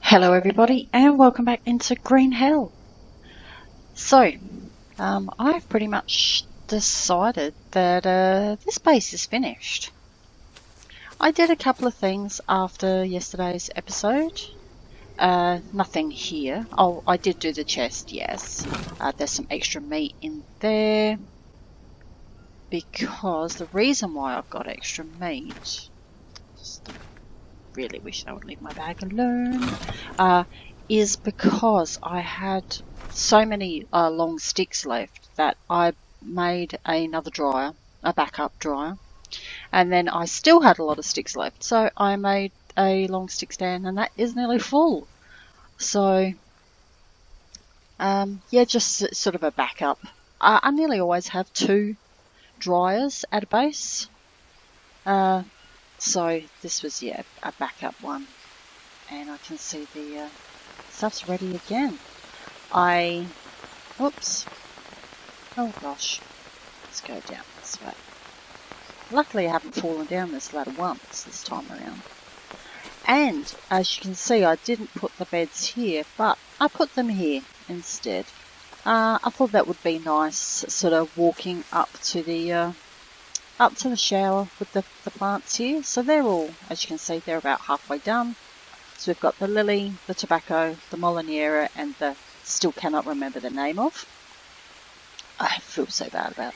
Hello everybody and welcome back into Green Hell. So, I've pretty much decided that this base is finished. I did a couple of things after yesterday's episode. Nothing here. Oh, I did do the chest, yes. There's some extra meat in there. Because the reason why I've got extra meat... really wish I would leave my bag alone, is because I had so many long sticks left that I made another dryer, a backup dryer, and then I still had a lot of sticks left, so I made a long stick stand, and that is nearly full. So, yeah, just sort of a backup. I nearly always have two dryers at a base. So this was, yeah, a backup one. And I can see the stuff's ready again. Oops. Oh gosh. Let's go down this way. Luckily I haven't fallen down this ladder once this time around. And as you can see, I didn't put the beds here, but I put them here instead. I thought that would be nice, sort of walking up to the shower with the plants here. So they're all, as you can see, they're about halfway done. So we've got the lily, the tobacco, the moliniera, and the still cannot remember the name of. I feel so bad about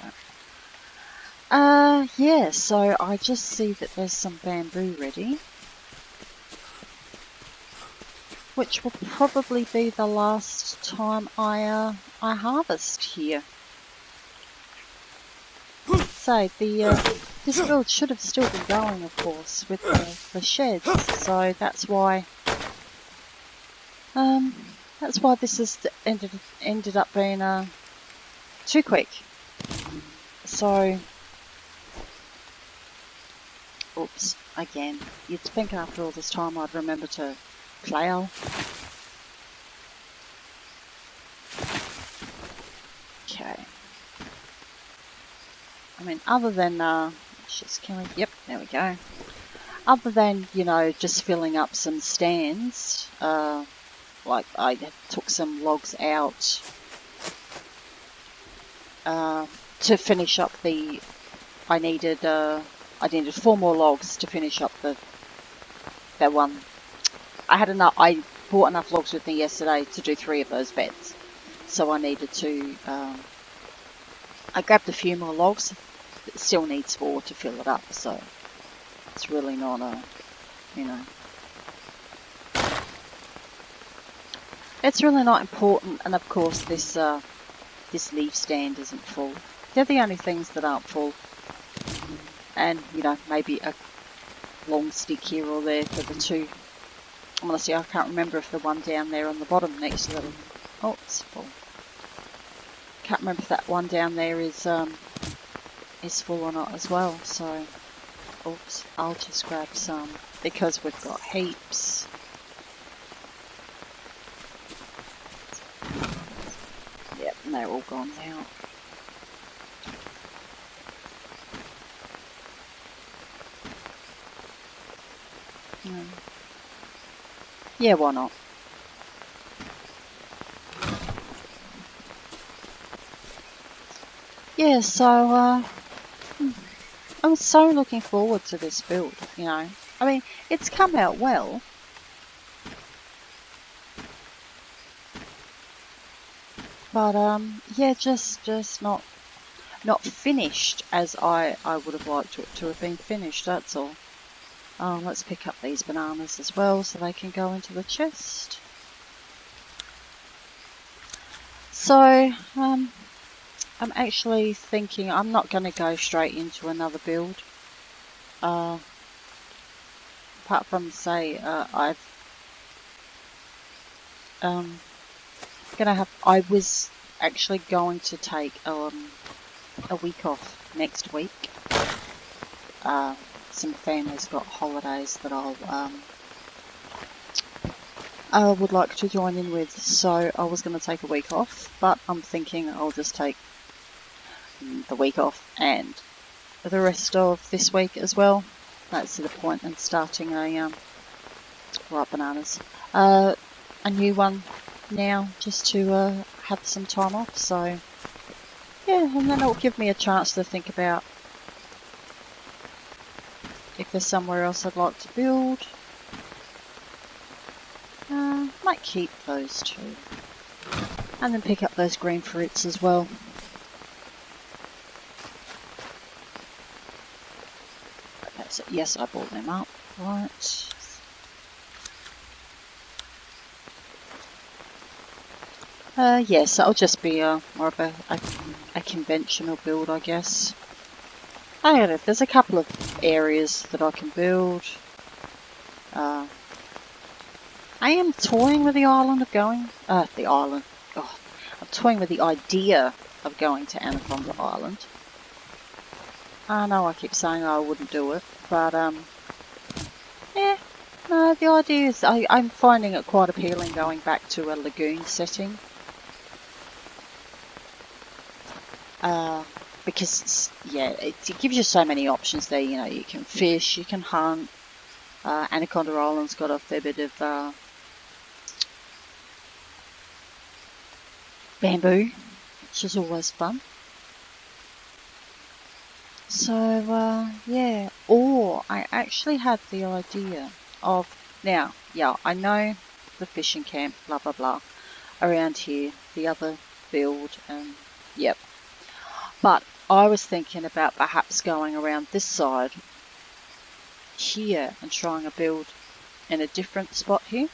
that. Yeah, so I just see that there's some bamboo ready, which will probably be the last time I harvest here. So this build should have still been going, of course, with the sheds. So that's why this has ended up being too quick. So, oops, again. You'd think after all this time I'd remember to plough. Okay. I mean, other than, yep, there we go. Other than, you know, just filling up some stands, like I took some logs out to finish up I needed 4 more logs to finish up that one. I bought enough logs with me yesterday to do 3 of those beds. So I needed to, I grabbed a few more logs. It still needs 4 to fill it up, so it's really not it's really not important. And of course this leaf stand isn't full. They're the only things that aren't full. And, you know, maybe a long stick here or there for the 2. Honestly, I can't remember if the one down there on the bottom next to them, oh, it's full. Can't remember if that one down there is full or not as well. So, oops, I'll just grab some because we've got heaps. Yep, and they're all gone now. Yeah, why not? Yeah, so I'm so looking forward to this build, you know. I mean, it's come out well. But yeah, just not finished as I would have liked it to have been finished, that's all. Let's pick up these bananas as well so they can go into the chest. So, I'm actually thinking I'm not going to go straight into another build. Apart from, say, I was actually going to take a week off next week. Some families got holidays that I would like to join in with, so I was going to take a week off, but I'm thinking I'll just take the week off and the rest of this week as well. That's the point in starting a right bananas. A new one now, just to have some time off. So yeah, and then it'll give me a chance to think about if there's somewhere else I'd like to build. Might keep those two. And then pick up those green fruits as well. Okay, so yes, I bought them up. Right. Yes, that'll just be more of a conventional build, I guess. I don't know, there's a couple of areas that I can build. I am toying with the island of going, I'm toying with the idea of going to Anaconda Island. I know I keep saying I wouldn't do it, but yeah, no, the idea is, I'm finding it quite appealing going back to a lagoon setting. Because, yeah, it gives you so many options there, you know, you can fish, you can hunt. Anaconda Island's got a fair bit of bamboo, which is always fun. So, yeah, or I actually had the idea of, now, yeah, I know the fishing camp, blah, blah, blah, around here, the other build, and yep. But I was thinking about perhaps going around this side here and trying a build in a different spot here.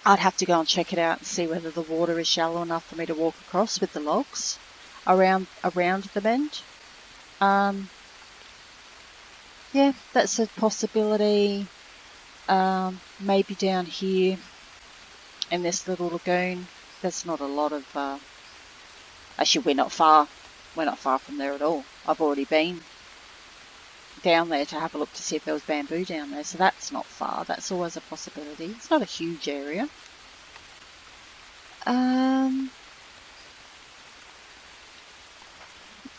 I'd have to go and check it out and see whether the water is shallow enough for me to walk across with the logs around the bend. Yeah, that's a possibility. Maybe down here in this little lagoon, there's not a lot of actually, we're not far from there at all. I've already been down there to have a look to see if there was bamboo down there, so that's not far. That's always a possibility. It's not a huge area. Let's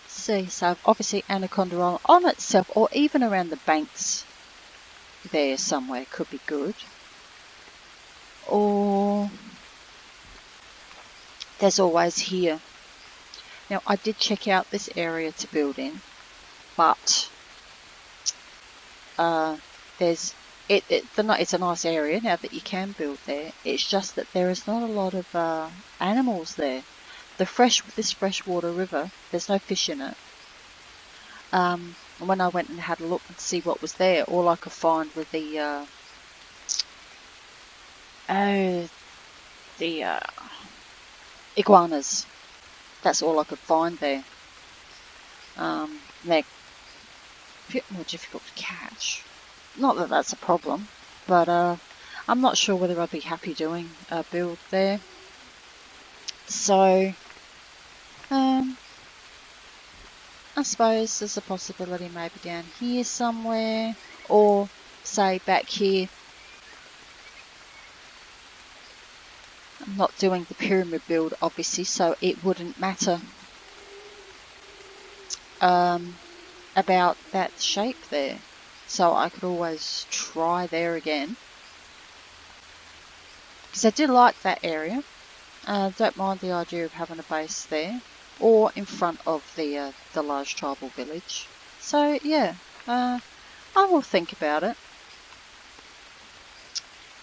see, so obviously Anaconda Island on itself, or even around the banks there somewhere, could be good. Or there's always here. Now, I did check out this area to build in, but it's a nice area now that you can build there. It's just that there is not a lot of animals there. This freshwater river, there's no fish in it. And when I went and had a look and see what was there, all I could find were the iguanas. That's all I could find there. They're a bit more difficult to catch. Not that that's a problem, but I'm not sure whether I'd be happy doing a build there. So, I suppose there's a possibility maybe down here somewhere, or say back here. I'm not doing the pyramid build, obviously, so it wouldn't matter about that shape there. So I could always try there again. Because I did like that area. Don't mind the idea of having a base there, or in front of the large tribal village. So yeah, I will think about it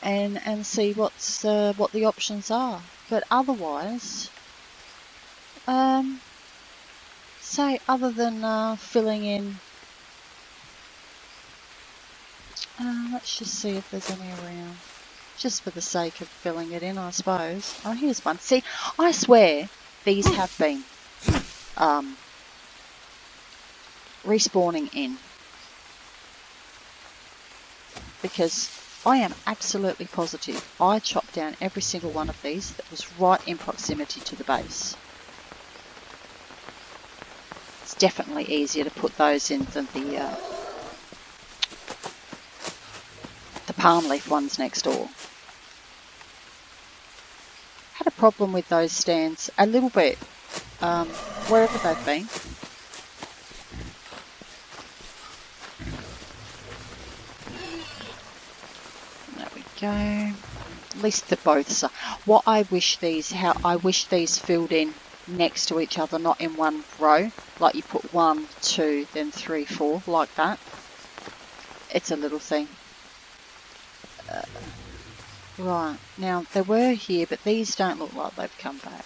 and see what the options are. But otherwise, say other than filling in, let's just see if there's any around. Just for the sake of filling it in, I suppose. Oh, here's one. See, I swear these have been respawning in. Because I am absolutely positive I chopped down every single one of these that was right in proximity to the base. It's definitely easier to put those in than the palm leaf ones next door. Had a problem with those stands a little bit, wherever they've been. go. At least the both. What I wish these filled in next to each other, not in one row. Like you put 1, 2, then 3, 4, like that. It's a little thing. Right, now they were here, but these don't look like they've come back.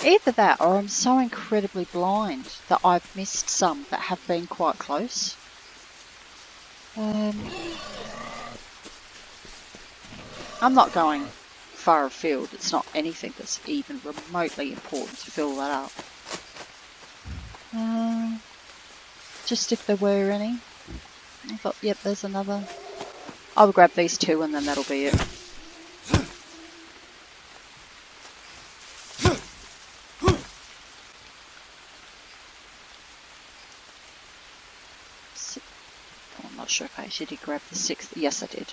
Either that, or I'm so incredibly blind that I've missed some that have been quite close. I'm not going far afield. It's not anything that's even remotely important to fill that up. Just if there were any. I thought, yep, there's another. I'll grab these 2 and then that'll be it. I'm not sure if I actually did grab the 6th. Yes, I did.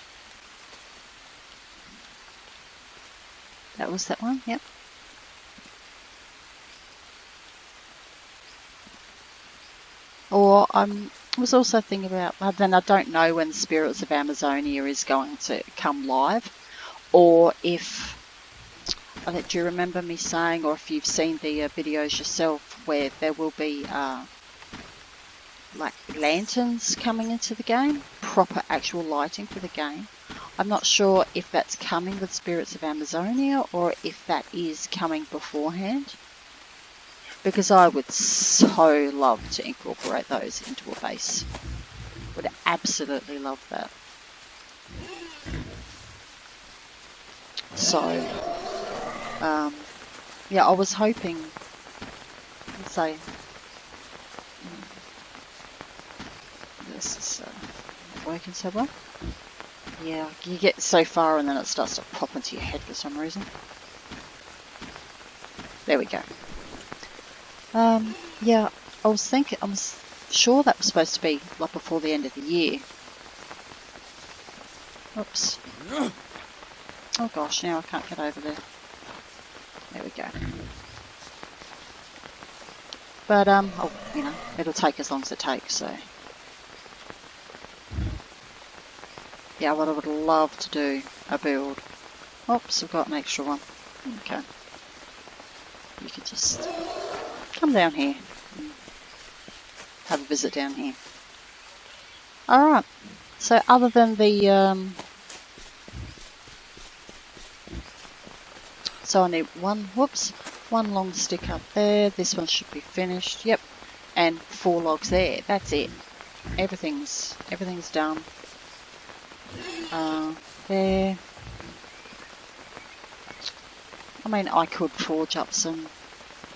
That was that one, yep. Or I was also thinking about, then I don't know when Spirits of Amazonia is going to come live, or if, do you remember me saying, or if you've seen the videos yourself, where there will be like lanterns coming into the game, proper actual lighting for the game. I'm not sure if that's coming with Spirits of Amazonia or if that is coming beforehand, because I would so love to incorporate those into a base. Would absolutely love that. So, yeah, I was hoping, let's say, this is not working so well. Yeah, you get so far and then it starts to pop into your head for some reason. There we go. Yeah, I was sure that was supposed to be like before the end of the year. Oops. Oh gosh, now I can't get over there. There we go. But, oh, you know, it'll take as long as it takes, so. Yeah, what I would love to do, a build. Oops, I've got an extra one. Okay. You could just come down here and have a visit down here. Alright, so other than the, so I need one long stick up there. This one should be finished, yep. And 4 logs there, that's it. Everything's done. There. I mean, I could forge up some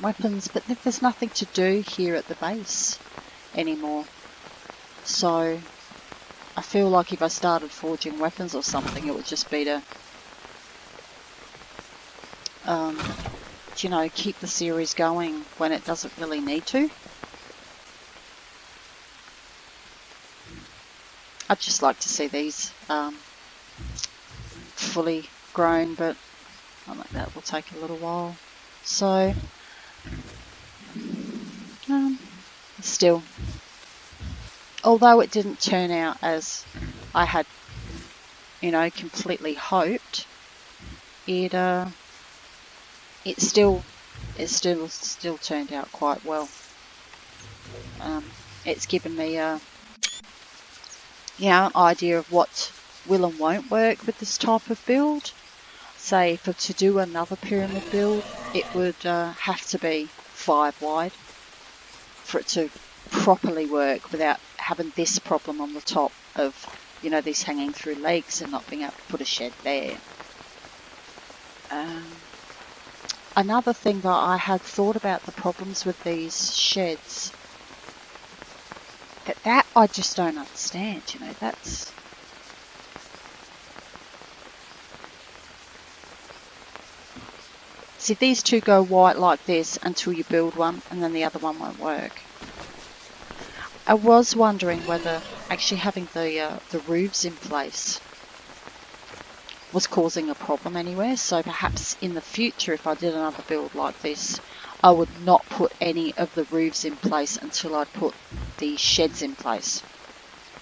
weapons, but there's nothing to do here at the base anymore. So, I feel like if I started forging weapons or something, it would just be to, you know, keep the series going when it doesn't really need to. I'd just like to see these fully grown, but I think that will take a little while. So, still, although it didn't turn out as I had, you know, completely hoped, it still turned out quite well. It's given me a idea of what will and won't work with this type of build. Say, to do another pyramid build, it would have to be 5 wide for it to properly work without having this problem on the top of, you know, these hanging through legs and not being able to put a shed there. Another thing that I had thought about the problems with these sheds, that I just don't understand, you know, that's... See, these two go white like this until you build one, and then the other one won't work. I was wondering whether actually having the roofs in place was causing a problem anywhere, so perhaps in the future, if I did another build like this, I would not put any of the roofs in place until I'd put the sheds in place.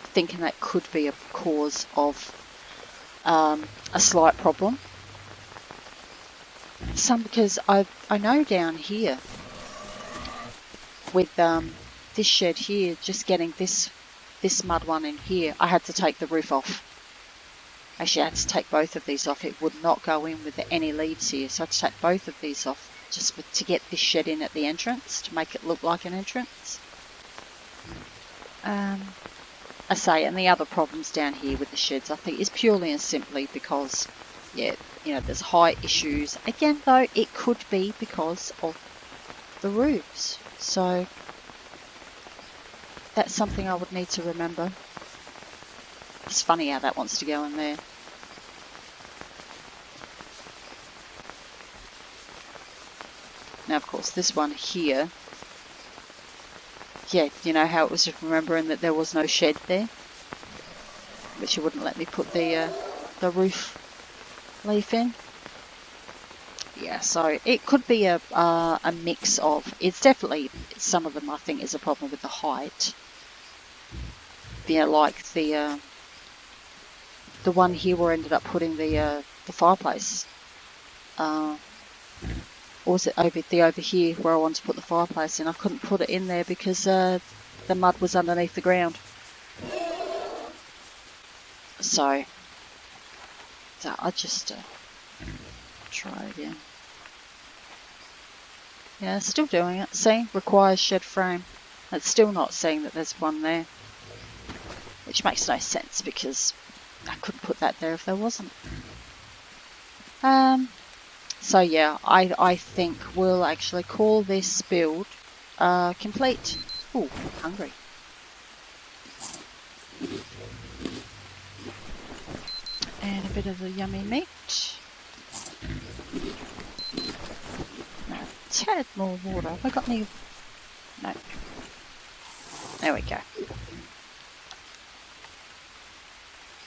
thinking that could be a cause of a slight problem. Some because I know down here with this shed here, just getting this mud one in here, I had to take the roof off. Actually, I had to take both of these off. It would not go in with any leaves here, so I had to take both of these off just to get this shed in at the entrance, to make it look like an entrance. I say, and the other problems down here with the sheds, I think, is purely and simply because, yeah, you know, there's height issues. Again, though, it could be because of the roofs. So that's something I would need to remember. It's funny how that wants to go in there. Now, of course, this one here, yeah, you know how it was just remembering that there was no shed there, but she wouldn't let me put the roof leaf in. Yeah, so it could be a mix of. It's definitely, some of them I think is a problem with the height. Yeah, like the one here where I ended up putting the fireplace. Or was it over here where I wanted to put the fireplace in? I couldn't put it in there because the mud was underneath the ground. So I just try again. Yeah, still doing it. See, requires shed frame. It's still not saying that there's one there, which makes no sense because I couldn't put that there if there wasn't. So yeah, I think we'll actually call this build complete. Ooh, hungry. And a bit of the yummy meat. No, a tad more water. Have I got any? No. There we go.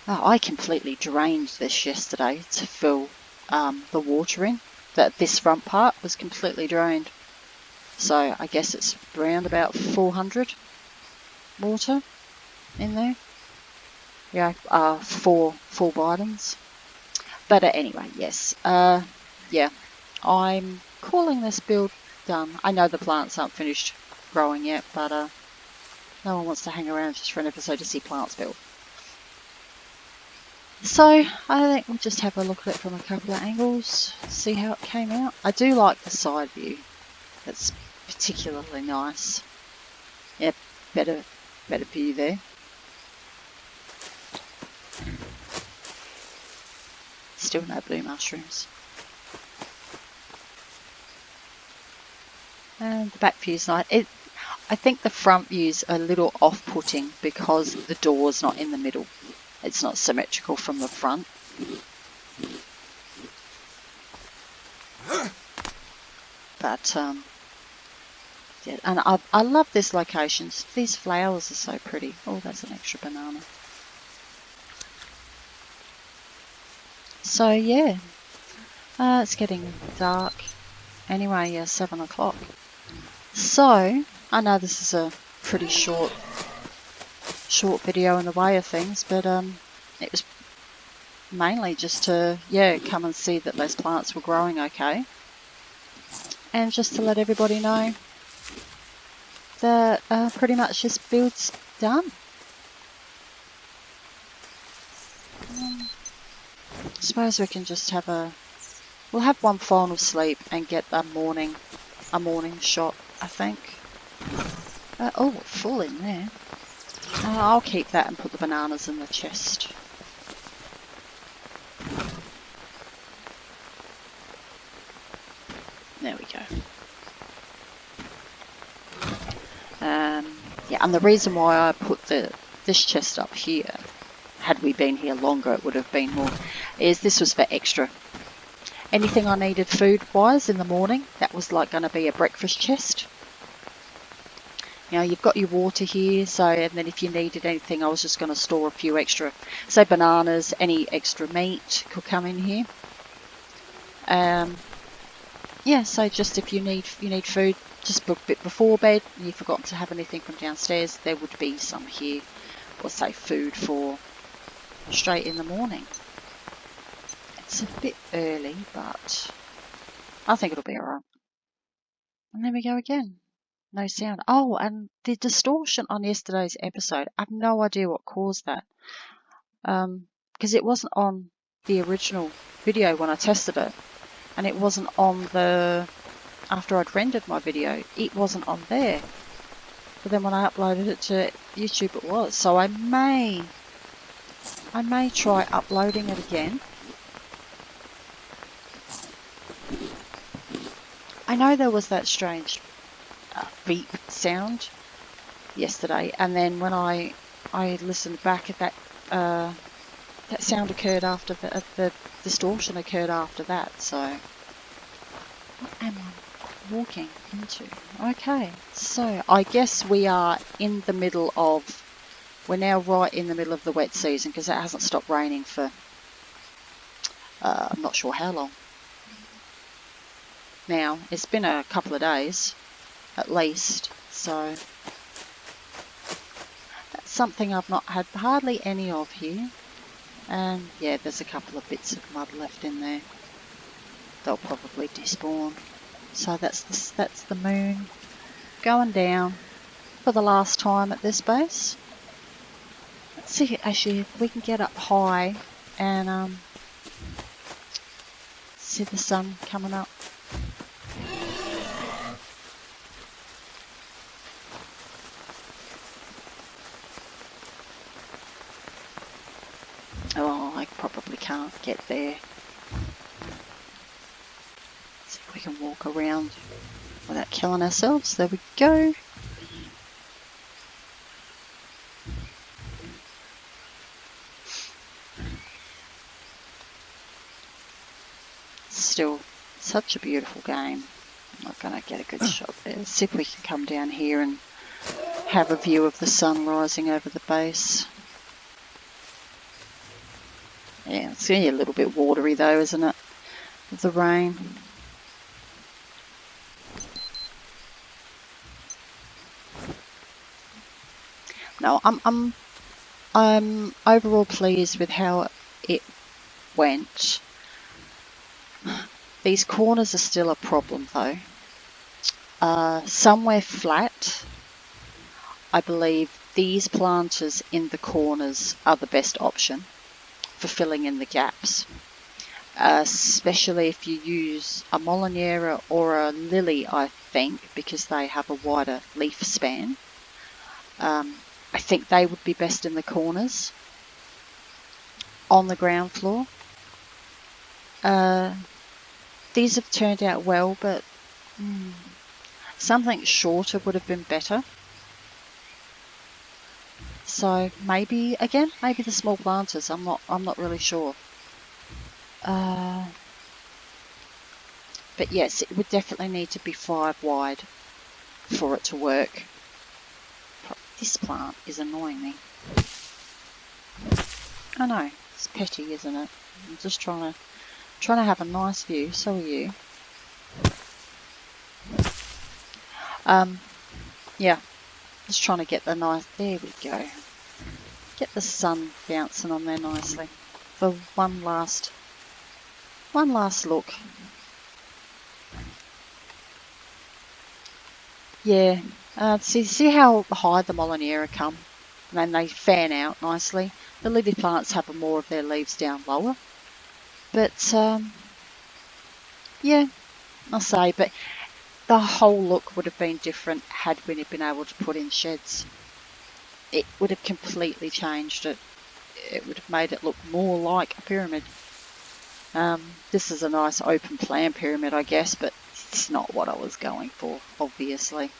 Oh, I completely drained this yesterday to fill the water in. That this front part was completely drained. So I guess it's around about 400 water in there. Yeah, 4 bitings. But anyway, yes. Yeah, I'm calling this build done. I know the plants aren't finished growing yet, but no one wants to hang around just for an episode to see plants build. So I think we'll just have a look at it from a couple of angles, see how it came out. I do like the side view. That's particularly nice. Yeah, better view there. Still no blue mushrooms. And the back view's nice. I think the front view's a little off-putting because the door's not in the middle. It's not symmetrical from the front. But, yeah, and I love this location. These flowers are so pretty. Oh, that's an extra banana. So, yeah. It's getting dark. Anyway, yeah, 7 o'clock. So, I know this is a pretty short video in the way of things, but it was mainly just to, yeah, come and see that those plants were growing okay, and just to let everybody know that pretty much this build's done. I suppose we can just we'll have one final sleep and get a morning shot, I think. Oh, full in there. I'll keep that and put the bananas in the chest. There we go. Yeah, and the reason why I put this chest up here, had we been here longer it would have been more, is this was for extra. Anything I needed food-wise in the morning, that was like going to be a breakfast chest. You know, you've got your water here, so, and then if you needed anything, I was just going to store a few extra, say bananas, any extra meat could come in here. Yeah, so just if you need food, just book a bit before bed, and you've forgotten to have anything from downstairs, there would be some here food for straight in the morning. It's a bit early, but I think it'll be alright. And there we go again. No sound. Oh, and the distortion on yesterday's episode, I have no idea what caused that. Because it wasn't on the original video when I tested it. And it wasn't on after I'd rendered my video, it wasn't on there. But then when I uploaded it to YouTube, it was. So I may try uploading it again. I know there was that strange beep sound yesterday, and then when I listened back at that, that sound occurred after the distortion occurred after that. So what am I walking into? Okay, so I guess we're now right in the middle of the wet season, because it hasn't stopped raining for I'm not sure how long. Now, it's been a couple of days, at least, so that's something I've not had hardly any of here. And yeah, there's a couple of bits of mud left in there. They'll probably despawn. So that's the moon going down for the last time at this base. Let's see actually if we can get up high and see the sun coming up. Oh, I probably can't get there. See if we can walk around without killing ourselves. There we go. Still such a beautiful game. I'm not going to get a good shot there. Let's see if we can come down here and have a view of the sun rising over the base. Yeah, it's going to be a little bit watery though, isn't it? With the rain. No, I'm overall pleased with how it went. These corners are still a problem though. Somewhere flat. I believe these planters in the corners are the best option for filling in the gaps. Especially if you use a Moliniera or a Lily, I think, because they have a wider leaf span. I think they would be best in the corners. On the ground floor. These have turned out well, but something shorter would have been better. So maybe the small planters. I'm not really sure. But yes, it would definitely need to be 5 wide for it to work. This plant is annoying me. I know, it's petty, isn't it? I'm just trying to have a nice view. So are you. Yeah, just trying to get the nice. There we go. Get the sun bouncing on there nicely for one last look. Yeah, see how high the Moliniera come, and then they fan out nicely. The lily plants have more of their leaves down lower, but yeah, I'll say, but the whole look would have been different had we been able to put in sheds. It would have completely changed it. It would have made it look more like a pyramid. This is a nice open plan pyramid, I guess, but it's not what I was going for, obviously.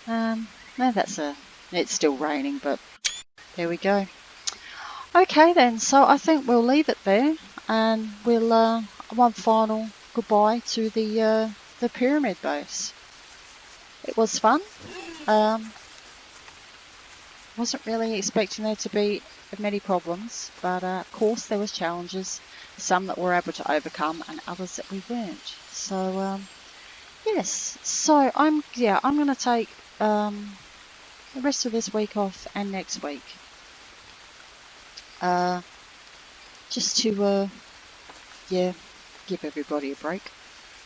No, it's still raining, but there we go. Okay then, so I think we'll leave it there, and we'll one final goodbye to the pyramid base. It was fun. Wasn't really expecting there to be many problems, but of course there was challenges, some that we're able to overcome and others that we weren't. So yes, so I'm going to take the rest of this week off and next week. Just to, give everybody a break.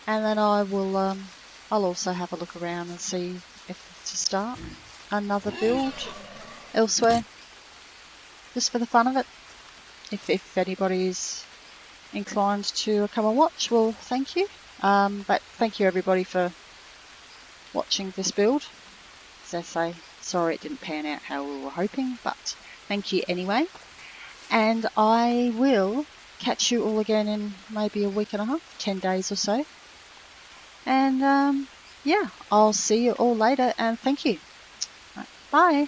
And then I'll also have a look around and see if to start another build elsewhere, just for the fun of it. If anybody is inclined to come and watch, well, thank you. But thank you everybody for watching this build. As I say, sorry it didn't pan out how we were hoping, but thank you anyway. And I will catch you all again in maybe a week and a half, 10 days or so. And I'll see you all later, and thank you. Right, bye.